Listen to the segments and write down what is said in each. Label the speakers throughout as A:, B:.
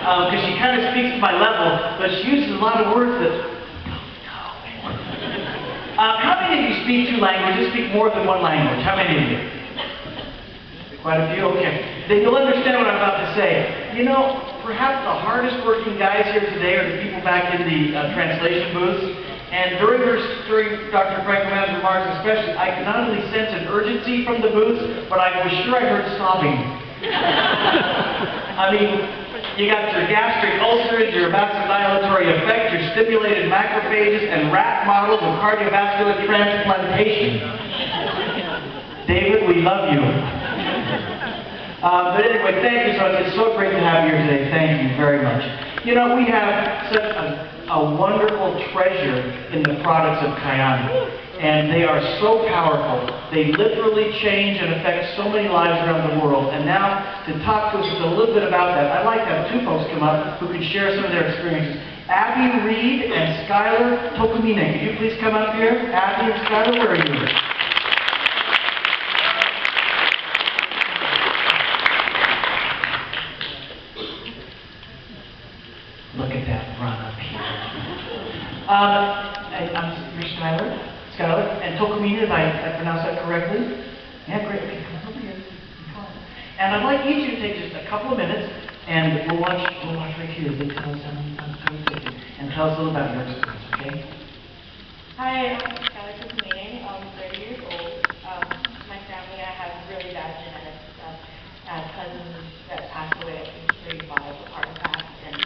A: because she kind of speaks to my level, but she uses a lot of words that how many of you speak two languages, speak more than one language? How many of you? Quite a few? Okay. Then you'll understand what I'm about to say. You know, perhaps the hardest working guys here today are the people back in the translation booths. And during Dr. Franklin remarks especially, I could not only sense an urgency from the booths, but I was sure I heard sobbing. I mean, you got your gastric ulcers, your vasodilatory effect, your stimulated macrophages, and rat models of cardiovascular transplantation. David, we love you. But anyway, thank you so much. It's so great to have you here today. Thank you very much. You know, we have such a wonderful treasure in the products of Kyani. And they are so powerful. They literally change and affect so many lives around the world. And now, to talk to us a little bit about that, I'd like to have two folks come up who can share some of their experiences. Abby Reed and Skyler Tokumine. Could you please come up here? Abby and Skyler, where are you? Look at that run up here. You're Skyler, and Tokumine, if I pronounced that correctly. Yeah, great. Okay, come over here. And I'd like each of you to take just a couple of minutes, and we'll watch right here as they tell us and tell us a little about your experience, okay?
B: Hi, I'm Skyler Tokumine. I'm 30 years old. My family, I have really bad genetics. I have cousins that passed away at age 35 with heart attacks, and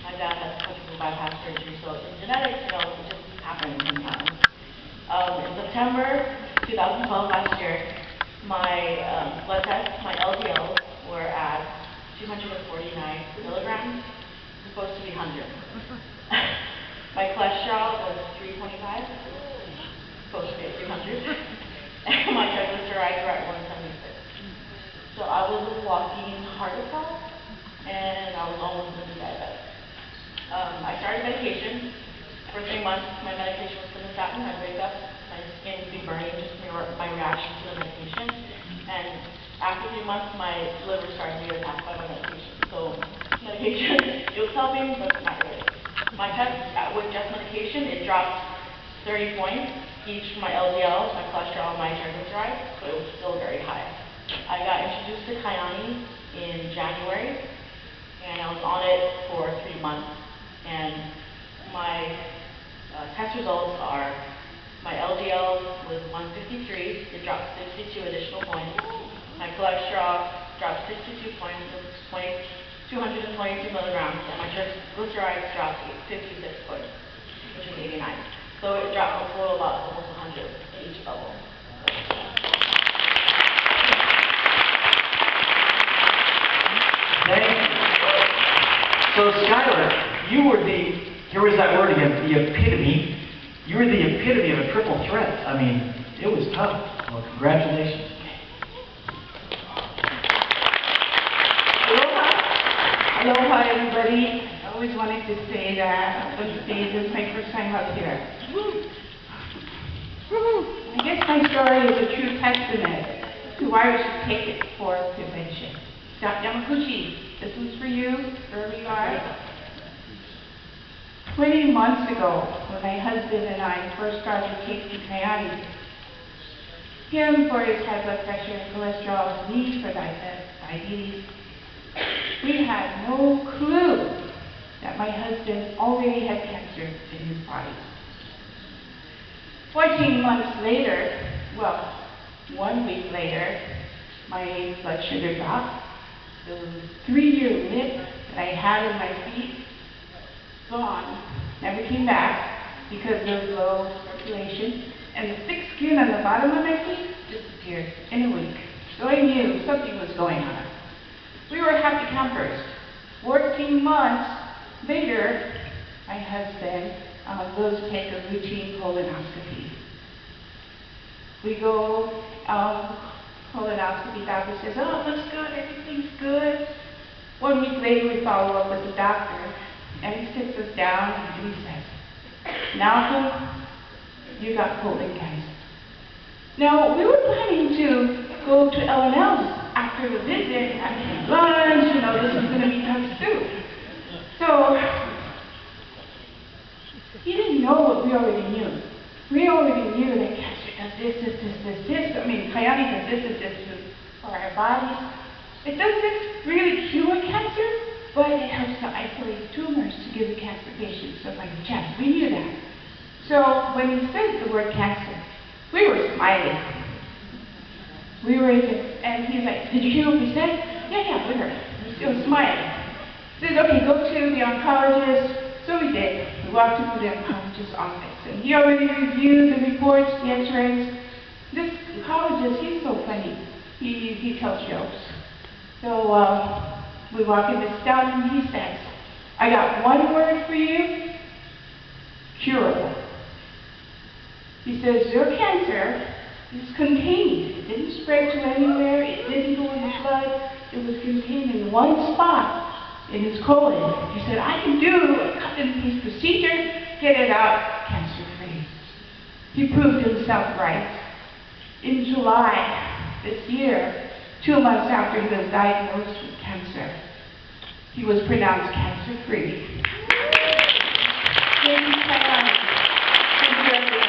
B: my dad has quadruple bypass surgery. So in genetics, it just happens sometimes. In September 2012, last year, my blood tests, my LDLs were at 249 milligrams, supposed to be 100. My cholesterol was 325, supposed to be at 200, and my triglycerides were at 176. So I was a walking heart attack, and I was almost going to be diabetic. I started medication. For 3 months, my medication was statin. I'd wake up, my skin would be burning, just my reaction to the medication. And after 3 months, my liver started to get attacked by my medication. So medication, it was helping, but not really. My test with just medication, it dropped 30 points, each my LDL, my cholesterol, my triglycerides, but it was still very high. I got introduced to Kyani in January, and I was on it for 3 months. And my test results are, my LDL was 153, it dropped 62 additional points. My cholesterol dropped 62 points, it was 222 milligrams, and my triglycerides dropped 56 points, which is 89. So it dropped a total about almost 100 at each level.
A: Thank you. So Skyler, you were here was that word again, the epitome. You were the epitome of a triple threat. I mean, it was tough. Well, congratulations.
C: Aloha, everybody. I always wanted to say that. This is my first time up here. I guess my story is a true testament to why we should take it for prevention. Dr. Yamaguchi, this one's for you, wherever you are. 20 months ago, when my husband and I first started taking Kyani, him for his high blood pressure and cholesterol, me for diabetes, we had no clue that my husband already had cancer in his body. 14 months later, well, 1 week later, my blood sugar dropped. The 3-year lip that I had in my feet, gone, never came back because of low circulation, and the thick skin on the bottom of my feet disappeared in a week. So I knew something was going on. We were happy campers. 14 months later, my husband goes to take a routine colonoscopy. We go, colonoscopy doctor says, oh, it looks good, everything's good. 1 week later, we follow up with the doctor, and he sits us down and he says, Malcolm, you got colon cancer. Now, we were planning to go to L&L's after the visit and have lunch, this is going to be tough soup. Kyani says this is just for our bodies. It doesn't really cure cancer, but it helps to isolate tumors to give the cancer patients stuff like a chance. We knew that. So when he said the word cancer, we were smiling. And he's like, did you hear what we said? Yeah, we heard. He was smiling. He said, okay, go to the oncologist. So we did. We walked into the oncologist's office, and he already reviewed the reports, the x-rays. This oncologist, he's so funny. He tells jokes. So we walk in, this down, and he says, I got one word for you, curable. He says, your cancer is contained. It didn't spread to anywhere. It didn't go in the blood. It was contained in one spot in his colon. He said, I can do a cut-and-paste procedure, get it out, cancer-free. He proved himself right. In July this year, 2 months after he was diagnosed with cancer, he was pronounced cancer-free. Thank you, Kyani. Thank you, everybody.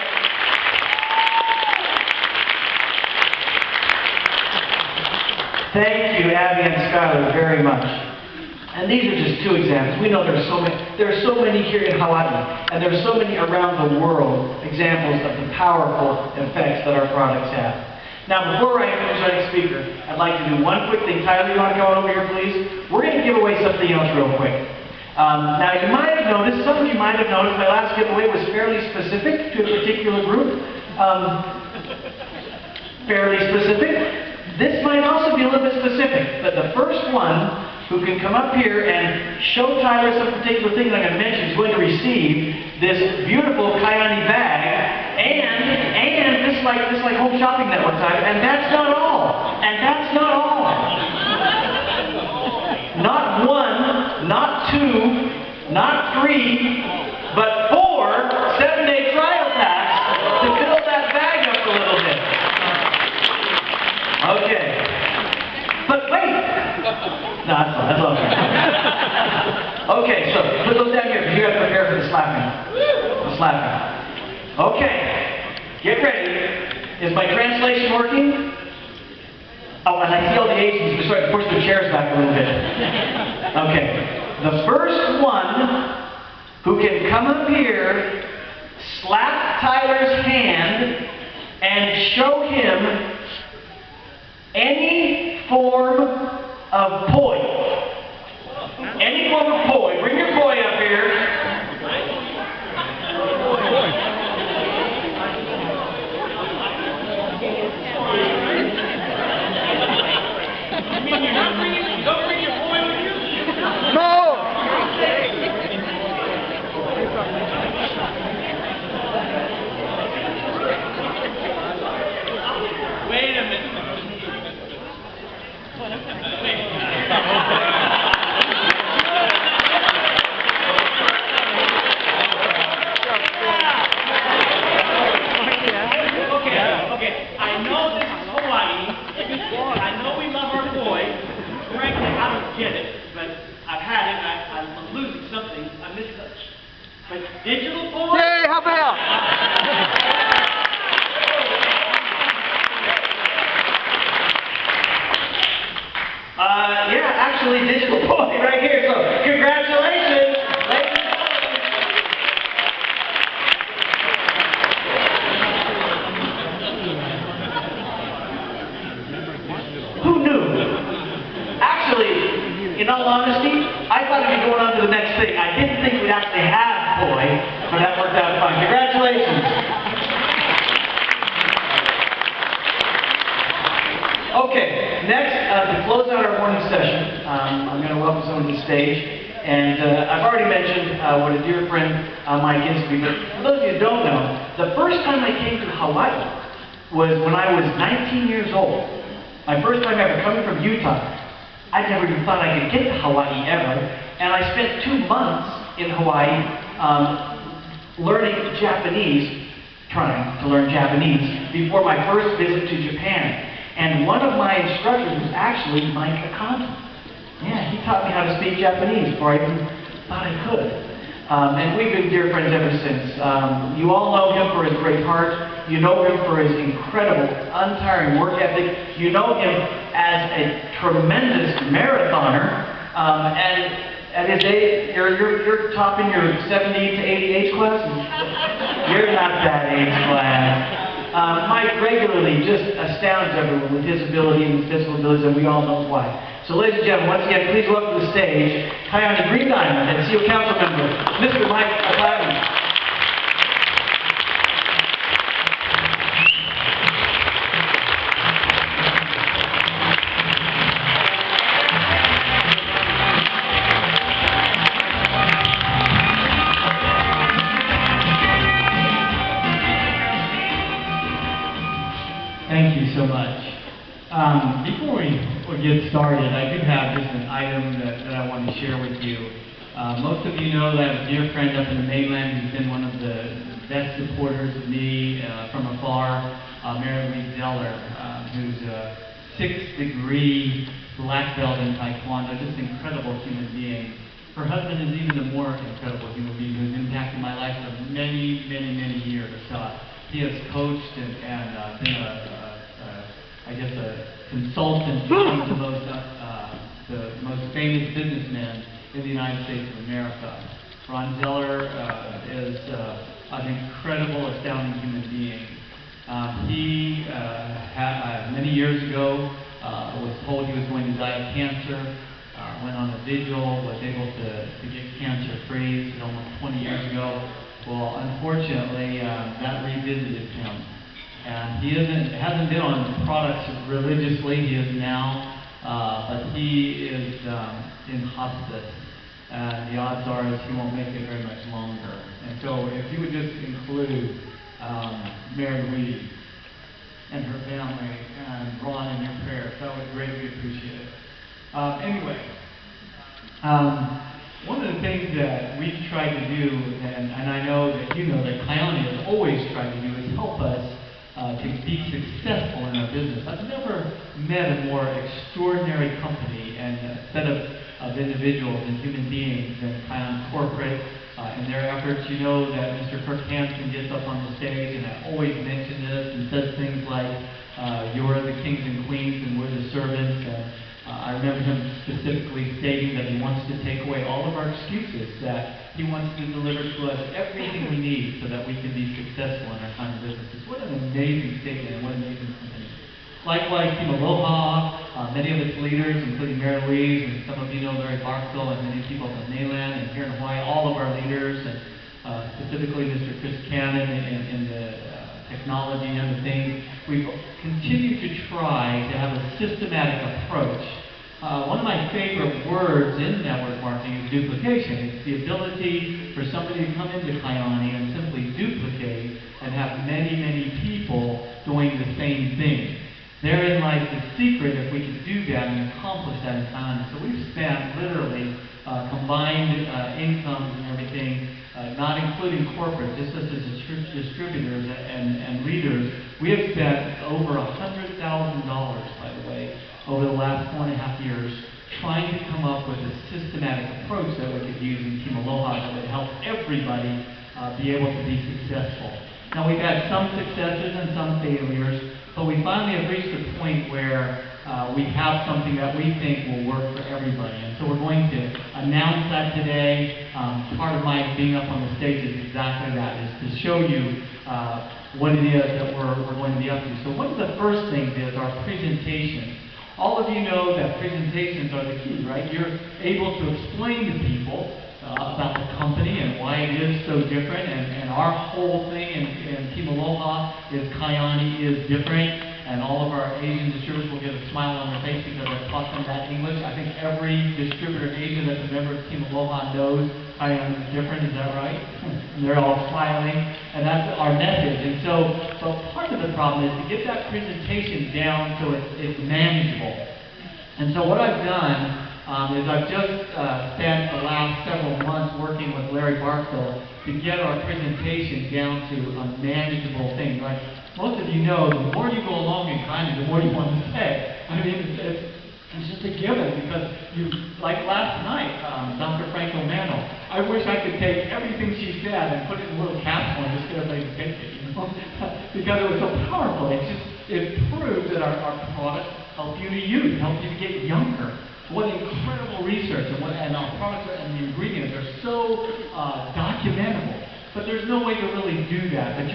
A: Thank you, Abby and Skyler, very much. And these are just 2 examples. We know there are so many here in Hawaii, and there are so many around the world examples of the powerful effects that our products have. Now, before I introduce our next speaker, I'd like to do one quick thing. Tyler, you want to come over here, please? We're going to give away something else real quick. Now, you might have noticed, some of you might have noticed, my last giveaway was fairly specific to a particular group. Fairly specific. This might also be a little bit specific, but the first one who can come up here and show Tyler some particular thing that I'm going to mention is going to receive this beautiful Kyani bag and this like home shopping network type. And that's not all. And that's not all. Not 1, not 2, not 3, but 4 7-day trial packs to fill that bag up a little bit. Okay. But wait! No, that's all right. Okay, so put those down here because you got to prepare for the slapping. The slapping. Okay. Get ready. Is my translation working? Oh, and I see all the Asians. Sorry, push the chairs back a little bit. Okay. The first one who can come up here, slap Tyler's hand, and show him any form of poi. Any form of poi. Bring your poi up here.
D: Don't bring your poi with you?
A: No!
D: Wait a minute. Okay. I know this is Hawaii. I know we love our boy. Frankly, I don't get it, but I've had it. I'm losing something. I missed it. But digital boy.
E: Yay, how about?
A: Yeah, actually, digital boy right here. So, congratulations, ladies and gentlemen. Who knew? Actually, in all honesty, I thought we'd be going on to the next thing. I didn't think we'd actually have boy, but that worked out fine. Congratulations. Okay, next, to close out our morning session, I'm going to welcome someone to the stage. And I've already mentioned what a dear friend Mike is to me, but for those of you who don't know, the first time I came to Hawaii was when I was 19 years old. My first time ever coming from Utah. I never even thought I could get to Hawaii ever. And I spent 2 months in Hawaii learning Japanese, trying to learn Japanese, before my first visit to Japan. And one of my instructors was actually Mike Akanta. Yeah, he taught me how to speak Japanese before I even thought I could. And we've been dear friends ever since. You all know him for his great heart. You know him for his incredible, untiring work ethic. You know him as a tremendous marathoner. And at his age, you're topping your 70 to 80 age class? You're not that age class. Mike regularly just astounds everyone with his ability and his physical abilities, and we all know why. So ladies and gentlemen, once again, please welcome to the stage Kyani Green Diamond and CEO Council Member, Mr. Mike O'Clavan.
F: Thank you so much. Before we get started, I do have just an item that I want to share with you. Most of you know that I have a dear friend up in the mainland who's been one of the best supporters of me from afar, Mary Lee Zeller, who's a 6th-degree black belt in Taekwondo, just an incredible human being. Her husband is even a more incredible human being who's impacted my life for many, many, many years. He has coached and been a consultant to some of the most famous businessmen in the United States of America. Ron Zeller is an incredible, astounding human being. He, many years ago, was told he was going to die of cancer, went on a vigil, was able to get cancer-free. This is almost 20 years ago. Well, unfortunately, that revisited him. And he hasn't been on products religiously. He is now, but he is in hospice. And the odds are is he won't make it very much longer. And so if you would just include Mary Lee and her family and Ron in your prayers, that would greatly appreciate it. Anyway, one of the things that we've tried to do, and I know that you know that Kyani has always tried to do, is help us to be successful in our business. I've never met a more extraordinary company and a set of individuals and human beings than Kyani Corporate in their efforts. You know that Mr. Kirk Hansen gets up on the stage, and I always mention this, and says things like, you're the kings and queens and we're the servants. I remember him specifically stating that he wants to take away all of our excuses, that he wants to deliver to us everything we need so that we can be successful in our kind of businesses. What an amazing statement and what an amazing company. Likewise, Team Aloha, many of its leaders, including Mary Louise, and some of you know Larry Barksdale, and many people on the mainland and here in Hawaii, all of our leaders, and specifically Mr. Chris Cannon in the technology and other things. We've continued to try to have a systematic approach. One of my favorite words in network marketing is duplication. It's the ability for somebody to come into Kyani and simply duplicate and have many, many people doing the same thing. Therein lies the secret if we can do that and accomplish that in Kyani. So we've spent literally combined incomes and everything, not including corporate, just as distributors and leaders, we have spent over $100,000, by the way, over the last 4.5 years, trying to come up with a systematic approach that we could use in Team Aloha that would help everybody be able to be successful. Now, we've had some successes and some failures, but we finally have reached a point where we have something that we think will work for everybody. And so we're going to announce that today. Part of my being up on the stage is exactly that, is to show you what it is that we're going to be up to. So one of the first things is our presentations. All of you know that presentations are the key, right? You're able to explain to people about the company and why it is so different, and our whole thing in Team Aloha is Kyani is different, and all of our Asian distributors will get a smile on their face because I've taught them that English. I think every distributor in Asia that's a member of Team Aloha knows Kyani is different, is that right? And they're all smiling, and that's our message. And so part of the problem is to get that presentation down so it's manageable. And so what I've done is I've just spent the last several months working with Larry Barksdale to get our presentation down to a manageable thing. Like most of you know, the more you go along in Kyani, the more you want to say. I mean, it's just a given because like last night, Dr. Frank O'Mano, I wish I could take everything she said and put it in a little capsule and just get everybody to take it, you know? Because it was so powerful. It proves that our products help you to use, help you to get younger. What incredible research, and our products and the ingredients are so documentable. But there's no way to really do that. But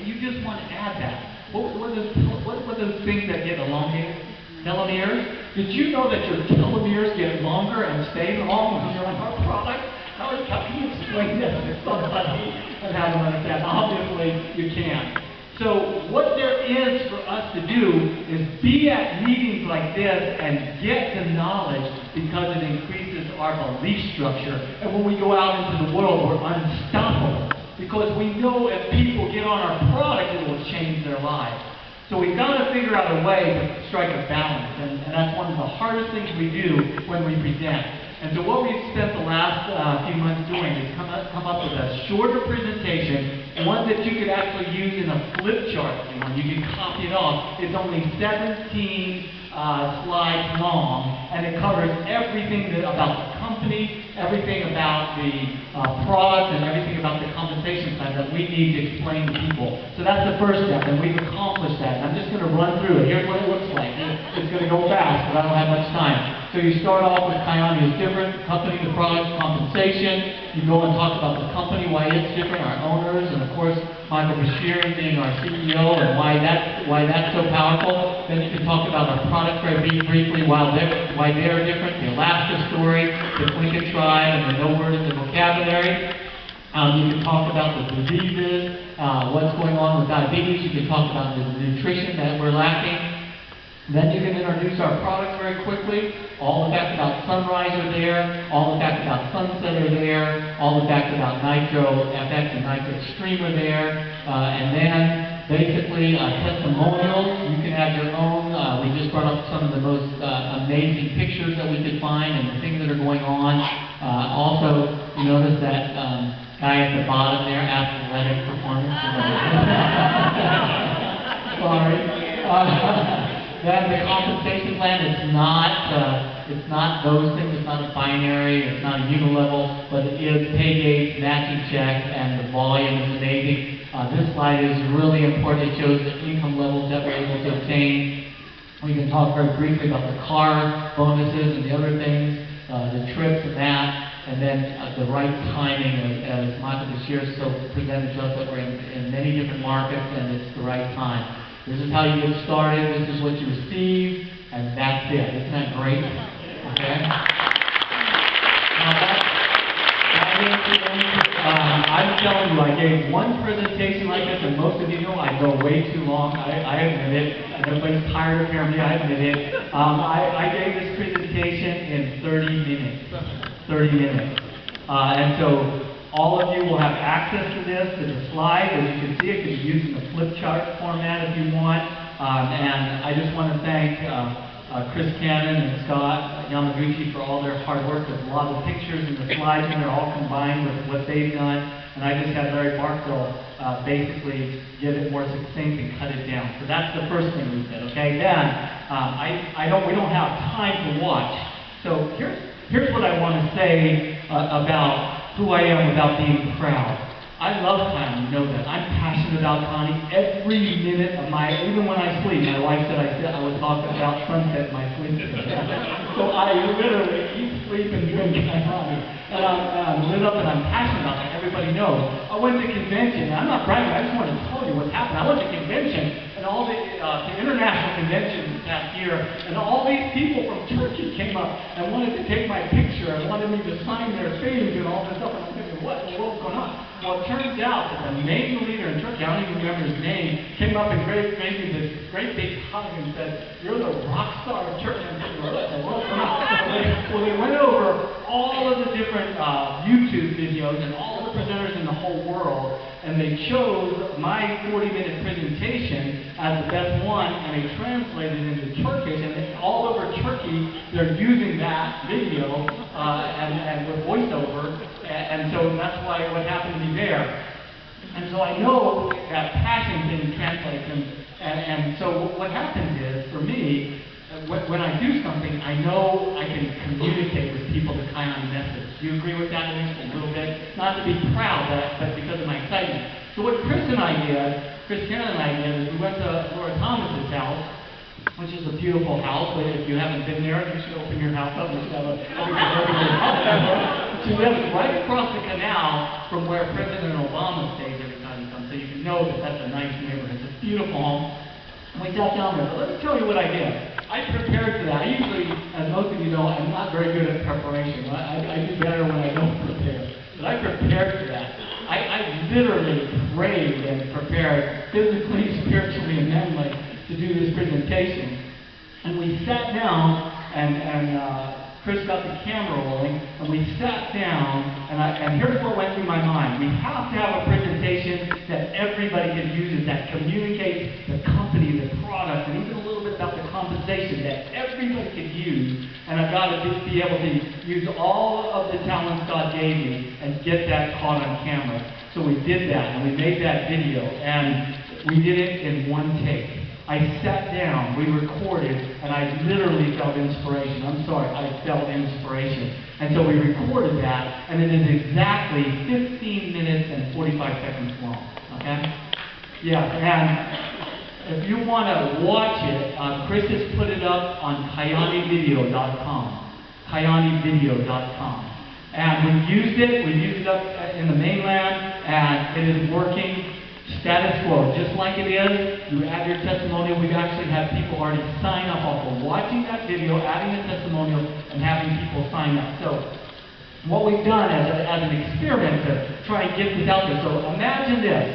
F: you just want to add that. What are those things that get elongated? Telomeres? Did you know that your telomeres get longer and stay long when you're on our product? How can you explain this to somebody and have them understand? Obviously, you can. So what there is for us to do is be at meetings like this and get the knowledge, because it increases our belief structure. And when we go out into the world, we're unstoppable, because we know if people get on our product, it will change their lives. So we've got to figure out a way to strike a balance, and that's one of the hardest things we do when we present. And so what we've spent the last few months doing is come up with a shorter presentation, one that you could actually use in a flip chart. You can copy it off. It's only 17 slides long, and it covers everything about the company, everything about the product, and everything about the compensation plan that we need to explain to people. So that's the first step, and we've accomplished that. And I'm just going to run through it. Here's what it looks like. It's going to go fast, but I don't have much time. So you start off with Kyani is different, company, the product, compensation. You go and talk about the company, why it's different, our owners, and of course, Michael Bashir being our CEO and why that's so powerful. Then you can talk about our products very briefly, why they're different, the Alaska story, the Lincoln tribe, and the no word in the vocabulary. You can talk about the diseases, what's going on with diabetes. You can talk about the nutrition that we're lacking. Then you can introduce our products very quickly. All the facts about Sunrise are there. All the facts about Sunset are there. All the facts about Nitro FX and Nitro Extreme are there. And then basically testimonials. You can add your own. We just brought up some of the most amazing pictures that we could find and the things that are going on. Also, you notice that guy at the bottom there, athletic performance. Sorry. Then the compensation plan, it's not those things, it's not a binary, it's not a unilevel, but it is pay gates, matching checks, and the volume is amazing. This slide is really important. It shows the income levels that we're able to obtain. We can talk very briefly about the car bonuses and the other things, the trips and that, and then the right timing, as Michael Bashir so presented to us, that we're in many different markets and it's the right time. This is how you get started, this is what you receive, and that's it. Isn't that great? Okay? Now I'm telling you, I gave one presentation like this, and most of you know I go way too long. I admit it. And everybody's tired of hearing me, I admit it. I gave this presentation in 30 minutes. 30 minutes. And so all of you will have access to this, to the slides. As you can see, it can be used in a flip chart format if you want. And I just want to thank Chris Cannon and Scott Yamaguchi for all their hard work. There's a lot of pictures in the slides, and they're all combined with what they've done. And I just had Larry Barkville basically get it more succinct and cut it down. So that's the first thing we said, okay? Then, we don't have time to watch. So here's what I want to say about who I am without being proud. I love Kyani, you know that. I'm passionate about Kyani every minute of even when I sleep. My wife said I would talk about sunset in my sleep. So I literally eat, sleep, and drink Kyani. And I'm lit up and I'm passionate about it. Everybody knows. I went to convention, and I'm not bragging, I just want to tell you what happened. I went to convention, and all the international convention this past year, and all these people from Turkey came up and wanted to take my picture and wanted me to sign their things and all this stuff. And I'm thinking, what in the world's going on? Well, it turns out that the main leader in Turkey, I don't even remember his name, came up and gave me this great big hug and said, "You're the rock star of Turkey." And I'm thinking, what in the world's going on? Well, they went over all of the different YouTube videos and all the presenters in the whole world, and they chose my 40-minute presentation as the best one, and they translated it into Turkish, and all over Turkey, they're using that video and with voiceover, and so that's why what happened to me there. And so I know that passion thing translates, and so what happens is, for me, when I do something, I know I can communicate with people the Kyani message. Do you agree with that at least a little bit? Not to be proud, but because of my excitement. So what Chris and I did, is we went to Laura Thomas's house, which is a beautiful house. But if you haven't been there, you should open your house up. We should have a she lives right across the canal from where President Obama stays every time he comes. So you can know that that's a nice neighborhood. It's a beautiful home. And we sat down there. But let me tell you what I did. I prepared for that. I usually, as most of you know, I'm not very good at preparation. I do better when I don't prepare. But I prepared for that. I literally prayed and prepared physically, spiritually, and mentally to do this presentation. And we sat down, and Chris got the camera rolling, and we sat down, and here's what went through my mind. We have to have a presentation that everybody can use, that communicates the company, the product, and even a little bit about the compensation that everybody could use. And I've got to be able to use all of the talents God gave me and get that caught on camera. So we did that, and we made that video, and we did it in one take. I sat down, we recorded, and I literally felt inspiration. I felt inspiration. And so we recorded that, and it is exactly 15 minutes and 45 seconds long. Okay? Yeah, and if you want to watch it, Chris has put it up on KyaniVideo.com. KyaniVideo.com. And we've used it up in the mainland, and it is working. Status quo, just like it is. You add your testimonial. We've actually had people already sign up off of watching that video, adding a testimonial, and having people sign up. So what we've done as an experiment to try and get this out there. So imagine this.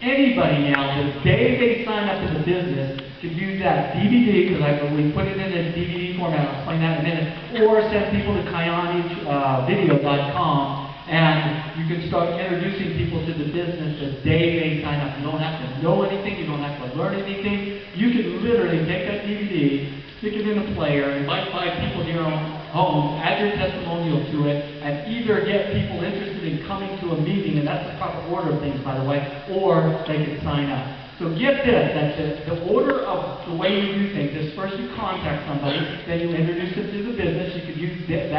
F: Anybody now, the day they sign up to the business, could use that DVD, because we put it in a DVD format. I'll explain that in a minute. Or send people to KyaniVideo.com. And you can start introducing people to the business the day they sign up. You don't have to know anything. You don't have to learn anything. You can literally take that DVD, stick it in a player, invite 5 people to your own home, add your testimonial to it, and either get people interested in coming to a meeting, and that's the proper order of things, by the way, or they can sign up. So get this, that the order of the way you do things is first you contact somebody, then you introduce them to the business. You could use that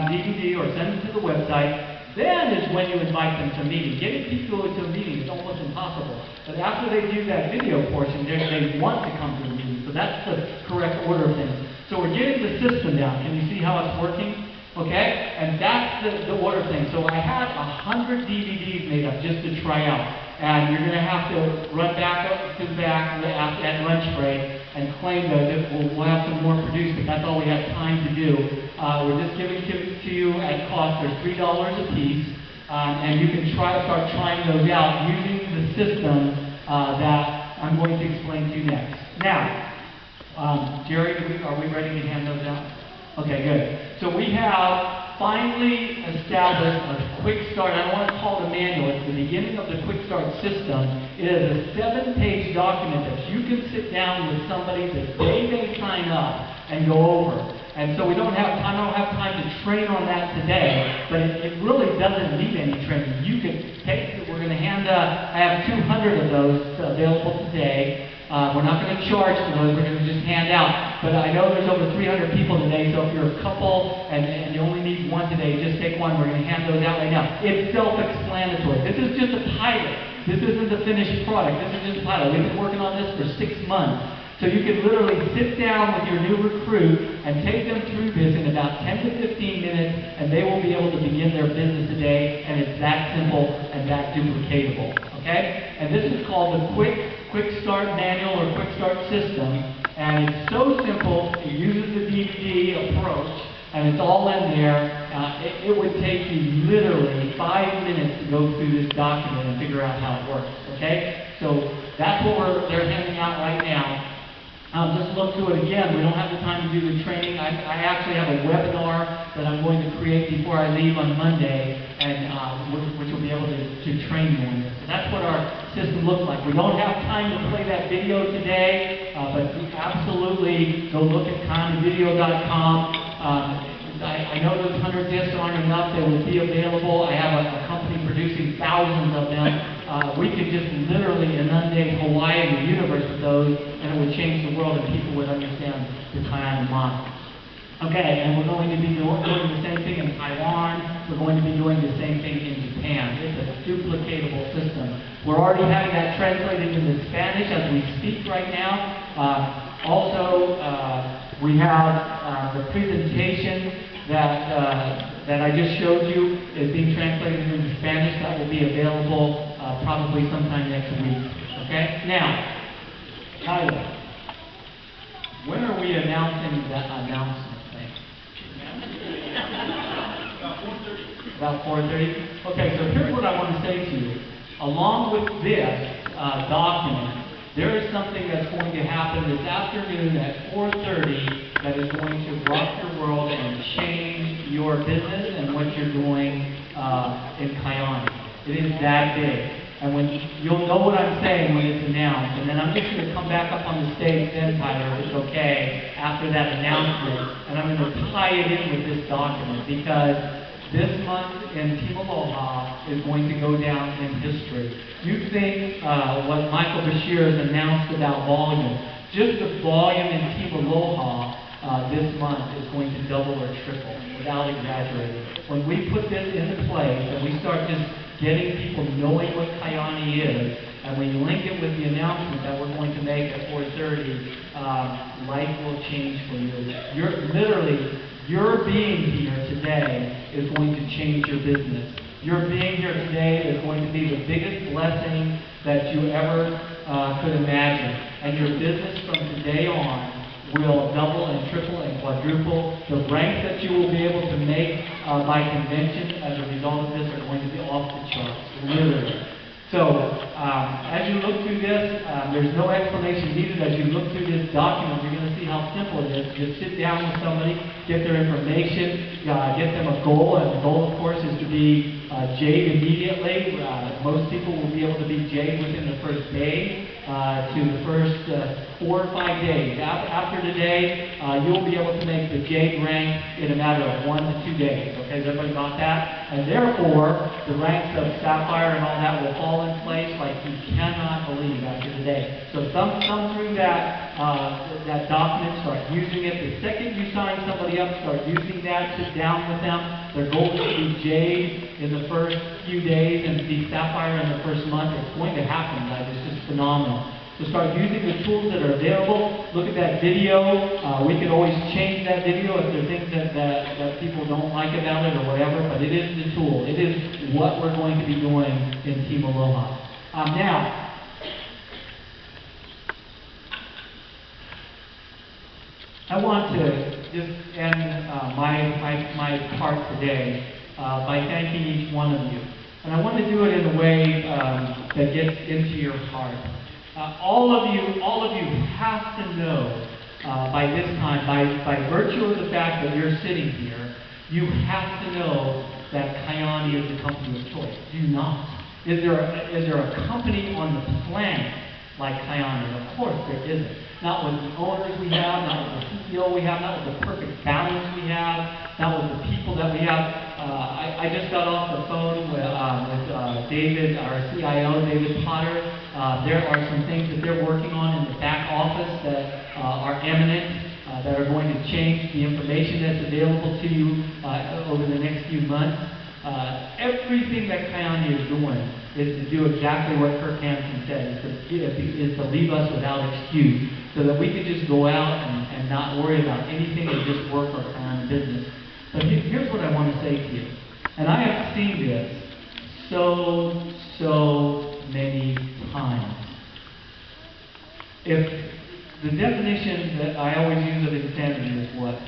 F: DVD or send them to the website. Then is when you invite them to a meeting. Getting people to a meeting is almost impossible. But after they do that video portion, they want to come to a meeting. So that's the correct order of things. So we're getting the system down. Can you see how it's working? Okay? And that's the order of things. So I had 100 DVDs made up just to try out. And you're going to have to run back up to the back at lunch break and claim those. We'll have some more produced, but that's all we have time to do. We're just giving to you at cost. They're $3 a piece. And you can start trying those out using the system that I'm going to explain to you next. Now, Jerry, are we ready to hand those out? Okay, good. So we have finally established a quick start. I don't want to call it a manual. It's the beginning of the quick start system. It is a 7-page document that you can sit down with somebody the day they sign up and go over. And so I don't have time to train on that today, but it really doesn't need any training. You can we're going to hand I have 200 of those available today. We're not going to charge for those, we're going to just hand out. But I know there's over 300 people today, so if you're a couple and you only need one today, just take one. We're going to hand those out right now. It's self-explanatory. This is just a pilot. This isn't the finished product. This is just a pilot. We've been working on this for 6 months. So you can literally sit down with your new recruit and take them through this in about 10 to 15 minutes, and they will be able to begin their business today, and it's that simple and that duplicatable. Okay? And this is called the Quick Start Manual or Quick Start System, and it's so simple. It uses the DVD approach, and it's all in there. It would take you literally 5 minutes to go through this document and figure out how it works. Okay? So that's what they're handing out right now. Just look to it again. We don't have the time to do the training. I actually have a webinar that I'm going to create before I leave on Monday, and which will be able to train you on this. So that's what our system looks like. We don't have time to play that video today, but absolutely go look at KyaniVideo.com. I know those 100 discs aren't enough. They will be available. I have a company producing thousands of them. We could just literally inundate Hawaii and the universe with those, and it would change the world, and people would understand the Kyani model. Okay, and we're going to be doing the same thing in Taiwan. We're going to be doing the same thing in Japan. It's a duplicatable system. We're already having that translated into Spanish as we speak right now. Also, we have the presentation that I just showed you is being translated into Spanish. That will be available probably sometime next week. Okay? Now, Tyler, when are we announcing that announcement thing? About 4:30? Okay, so here's what I want to say to you. Along with this document, there is something that's going to happen this afternoon at 4:30 that is going to rock your world and change your business and what you're doing in Kyani. It is that big. And when you'll know what I'm saying when it's announced. And then I'm just going to come back up on the stage then, Tyler, if it's okay, after that announcement. And I'm going to tie it in with this document because this month in Team Aloha is going to go down in history. You think what Michael Bashir has announced about volume. Just the volume in Team Aloha this month is going to double or triple, without exaggerating. When we put this into place and we start just getting people knowing what Kyani is, and we link it with the announcement that we're going to make at 4:30, life will change for you. Your being here today is going to change your business. Your being here today is going to be the biggest blessing that you ever could imagine. And your business from today on will double and triple and quadruple. The ranks that you will be able to make by convention as a result of this are going to be off the charts, literally. So, as you look through this, there's no explanation needed. As you look through this document, you're going to see how simple it is. Just sit down with somebody, get their information, get them a goal, and the goal, of course, is to be Jade immediately. Most people will be able to be Jade within the first day to the first 4 or 5 days. After today, you'll be able to make the Jade rank in a matter of 1 to 2 days. Okay, has everybody got that? And therefore, the ranks of Sapphire and all that will fall in place like you cannot believe after today. So thumb through that document, start using it. The second you sign somebody up, start using that, sit down with them. Their goal is to be Jade in the first few days and to be Sapphire in the first month. It's going to happen, guys. It's just phenomenal. So start using the tools that are available. Look at that video. We can always change that video if there are things that people don't like about it or whatever, but it is the tool. It is what we're going to be doing in Team Aloha. Now, I want to just end my part today by thanking each one of you. And I want to do it in a way that gets into your heart. All of you have to know by this time, by virtue of the fact that you're sitting here, you have to know that Kyani is the company of choice. Do you not? Is there a company on the planet like Kyani? Of course there isn't. Not with the owners we have, not with the CEO we have, not with the perfect balance we have, not with the people that we have. I just got off the phone with David, our CIO, David Potter. There are some things that they're working on in the back office that are imminent, that are going to change the information that's available to you over the next few months. Everything that Kyani is doing is to do exactly what Kirk Hansen said, is to leave us without excuse, so that we can just go out and not worry about anything and just work our Kyani business. But here's what I want to say to you, and I have seen this so many times. If the definition that I always use of insanity is what?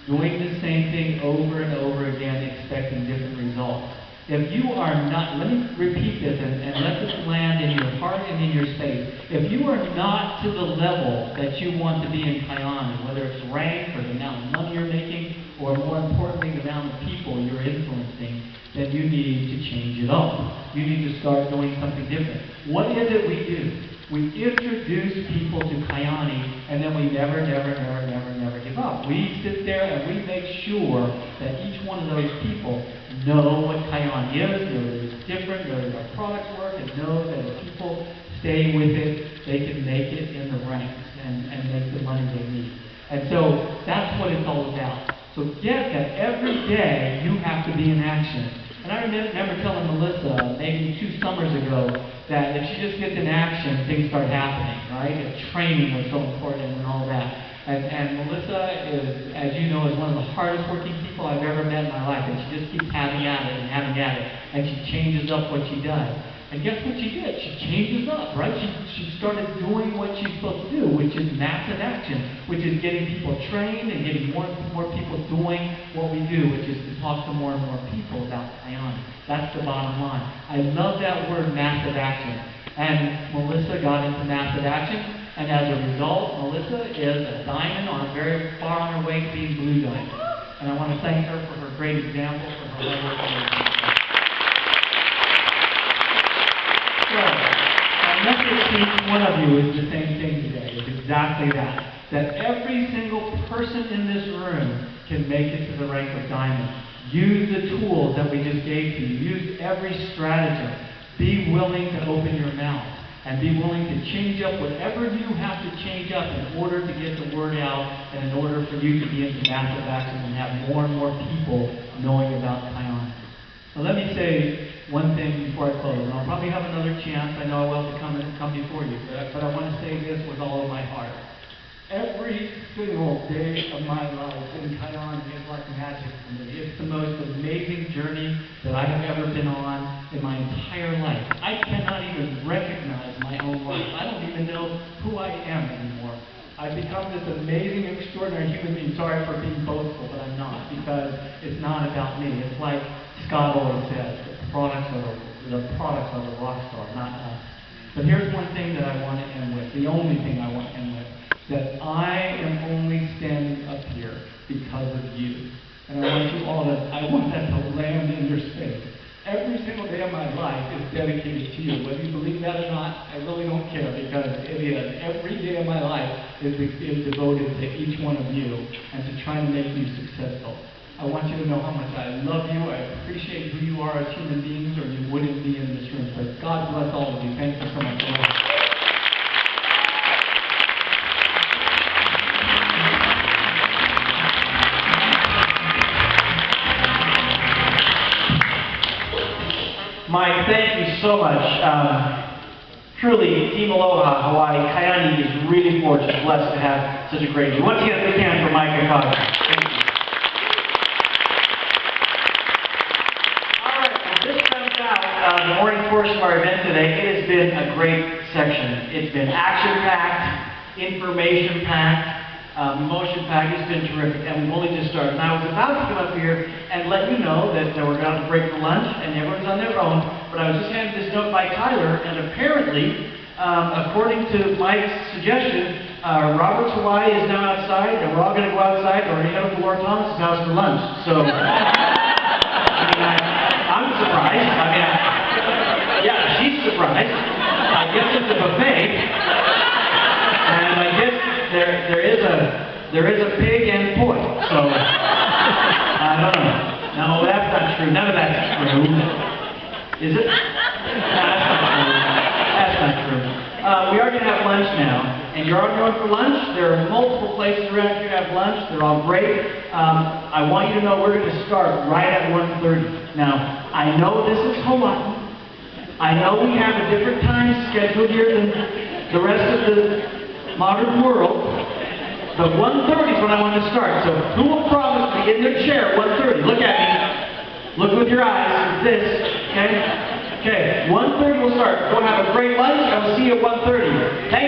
F: Doing the same thing over and over again, expecting different results. If you are not, let me repeat this and let this land in your heart and in your space. If you are not to the level that you want to be in Kyani, whether it's rank or the amount of money you're making, or more importantly, the amount of people you're influencing, then you need to change it up. You need to start doing something different. What is it we do? We introduce people to Kyani, and then we never give up. We sit there and we make sure that each one of those people know what Kyani is, know that it's different, know that our products work, and know that if people stay with it, they can make it in the ranks and make the money they need. And so that's what it's all about. So get that every day you have to be in action. And I remember telling Melissa maybe 2 summers ago that if she just gets in action, things start happening, right? That training was so important and all that. And Melissa is, as you know, is one of the hardest working people I've ever met in my life. And she just keeps having at it and having at it. And she changes up what she does. And guess what she did? She changes up, right? She started doing what she's supposed to do, which is massive action, which is getting people trained and getting more and more people doing what we do, which is to talk to more and more people about Kyani. That's the bottom line. I love that word, massive action. And Melissa got into massive action, and as a result, Melissa is a diamond on very far on her way to being blue diamond. And I want to thank her for her great example, for her hard work. So, my message to each one of you is the same thing today. It's exactly that. That every single person in this room can make it to the rank of diamond. Use the tools that we just gave to you. Use every stratagem. Be willing to open your mouth. And be willing to change up whatever you have to change up in order to get the word out and in order for you to be into massive action and have more and more people knowing about Kyani. So let me say one thing before I close, and I'll probably have another chance. I know I will to come before you, but I want to say this with all of my heart. Every single day of my life in Kyani is like magic for me. It's the most amazing journey that I have ever been on in my entire life. I cannot even recognize my own life. I don't even know who I am anymore. I've become this amazing, extraordinary human being. Sorry for being boastful, but I'm not, because it's not about me. It's like Scott always says, the products of the rock star, not us. But here's one thing that I want to end with, the only thing I want to end with, that I am only standing up here because of you. And I want that to land in your space. Every single day of my life is dedicated to you. Whether you believe that or not, I really don't care, because it is. Every day of my life is devoted to each one of you and to trying to make you successful. I want you to know how much I love you. I appreciate who you are as human beings, or you wouldn't be in this room. But God bless all of you. Thank you so much.
A: Mike, thank you so much. Truly, Team Aloha Hawaii, Kyani is really fortunate, blessed to have such a great team. Once again, a hand for Mike and Kyani. Thank you. All right, well, this comes out the morning portion of our event today. It has been a great section. It's been action-packed, information-packed, emotion-packed. It's been terrific, and we've only just started. And I was about to come up here and let you know that we're going to break for lunch, and everyone's on their own. But I was just handed this note by Tyler, and apparently, according to Mike's suggestion, Robert's Hawaii is now outside, and we're all going to go outside, or head up to Laura Thomas's house for lunch. So, I'm surprised. Yeah, she's surprised. I guess it's a buffet, and I guess there is a pig and pork. So, I don't know. No, that's not true. None of that's true. Is it? No, that's not true. That's not true. We are going to have lunch now, and you're all going for lunch. There are multiple places around here to have lunch. They're all great. I want you to know we're going to start right at 1:30. Now, I know this is Hawaii. I know we have a different time schedule here than the rest of the modern world. But 1:30 is when I want to start. So who will promise me in their chair 1:30? Look at me. Look with your eyes. It's this. Okay? Okay. 1:30 we'll start. Go have a great lunch. I will see you at 1:30. Thank you.